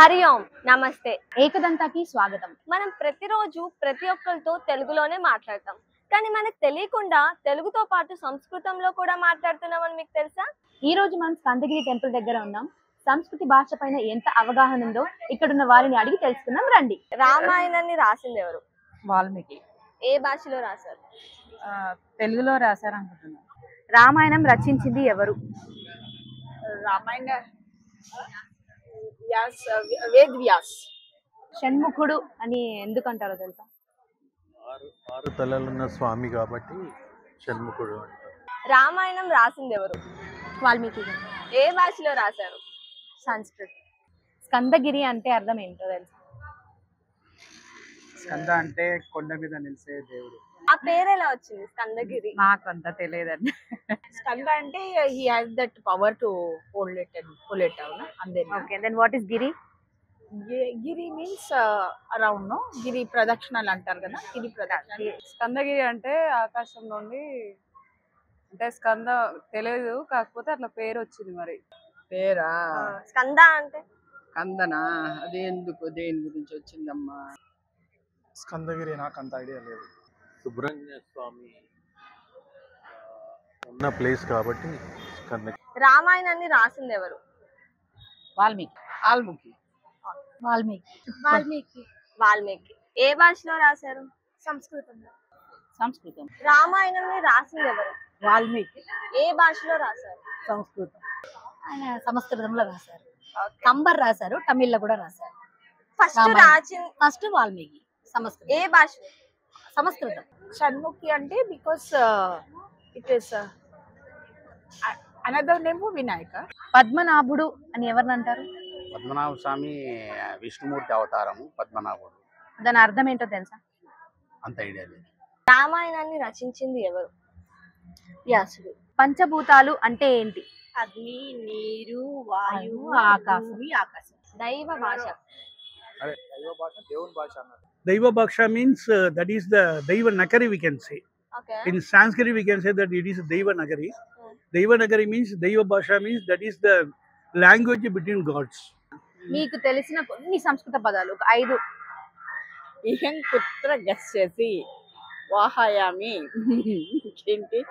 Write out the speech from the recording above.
హరి ఓం నమస్తే ఏకదంతాకి స్వాగతం. మనం ప్రతిరోజు ప్రతి ఒక్కరితో తెలుగులోనే మాట్లాడతాం. కానీ మనకు తెలియకుండా తెలుగుతో పాటు సంస్కృతంలో కూడా మాట్లాడుతున్నామని మీకు తెలుసా? ఈ రోజు మనం స్కందగిరి టెంపుల్ దగ్గర ఉన్నాం. సంస్కృతి భాష పైన ఎంత అవగాహన ఉందో ఇక్కడున్న వారిని అడిగి తెలుసుకుందాం రండి. రామాయణాన్ని రాసింది ఎవరు? వాల్మీకి. ఏ భాషలో రాశారు? తెలుగులో రాశారు అనుకుంటున్నాను. రామాయణం రచించింది ఎవరు? రామాయణ వేద్ వ్యాస్. షణ్ముఖుడు అని ఎందుకు అంటారో తెలుసా? ఆరు తలలున్న స్వామి కాబట్టి షణ్ముఖుడు అంటారు. రామాయణం రాసింది ఎవరు? వాల్మీకి. ఏ భాషలో రాశారు? సంస్కృత్. స్కందగిరి అంటే అర్థం ఏంటో తెలుసా? స్కంద అంటే కొండ మీద నిలిచే దేవుడు. ఆ పేరు ఎలా వచ్చింది స్కందగిరి? నాకు అంత తెలియదండి. స్కంద అంటే he has that power to hold it and pull it అవునా అందే. Okay, then what is giri? Giri means around no, గిరి ప్రదక్షిణలు అంటారు కదా, గిరి ప్రదక్షిణ. స్కందగిరి అంటే ఆకాశం నుండి, అంటే స్కంద తెలియదు, కాకపోతే అట్లా పేరు వచ్చింది. మరి పేరా స్కంద అంటే కందనా? అది ఎందుకు, దేని గురించి వచ్చిందమ్మా? స్కందగిరి నాకు అంత ఐడియా లేదు. సుబ్రహ్మణ్య స్వామి ఉన్న ప్లేస్ కాబట్టి స్కంద. రామాయణాన్ని రాసింది ఎవరు? వాల్మీకి. ఆల్ముఖి. వాల్మీకి. వాల్మీకి. ఏ భాషలో రాశారు? సంస్కృతంలో. సంస్కృతం. రామాయణాన్ని రాసింది ఎవరు? వాల్మీకి. ఏ భాషలో రాశారు? సంస్కృతం. ఆయన సంస్కృతంలో రాశారు. కంబర్ రాశారు, తమిళ్లో కూడా రాశారు. ఫస్ట్ వాల్మీకి. సంస్కృతం. ఏ భాష? సంస్కృతం. షణ్ముఖి అంటే because it is another name Vinayaka. పద్మనాభుడు అని ఎవరిని అంటారు? పద్మనాభ స్వామి విష్ణుమూర్తి అవతారము పద్మనాభుడు. దాని అర్థం ఏంటో తెలుసా? అంత ఐడియా లేదు. రామాయణాన్ని రచించింది ఎవరు? వ్యాసుడు. పంచభూతాలు అంటే ఏంటి? అగ్ని, నీరు, వాయువు, ఆకాశం. ఆకాశం. దైవ భాష. దైవ భాష దేవుని భాష అన్నారు. Daiva Bhaksha means that is the Daiva Nagari, we can say. Okay. In Sanskrit we can say that it is Daiva Nagari. Daiva Nagari means, Daiva Bhasha means that is the language between gods. మీకు తెలిసిన కొన్ని సంస్కృత పదాలు ఒక 5. ఇహం కుత్ర గస్యసి వాహయామి. ఏంటి?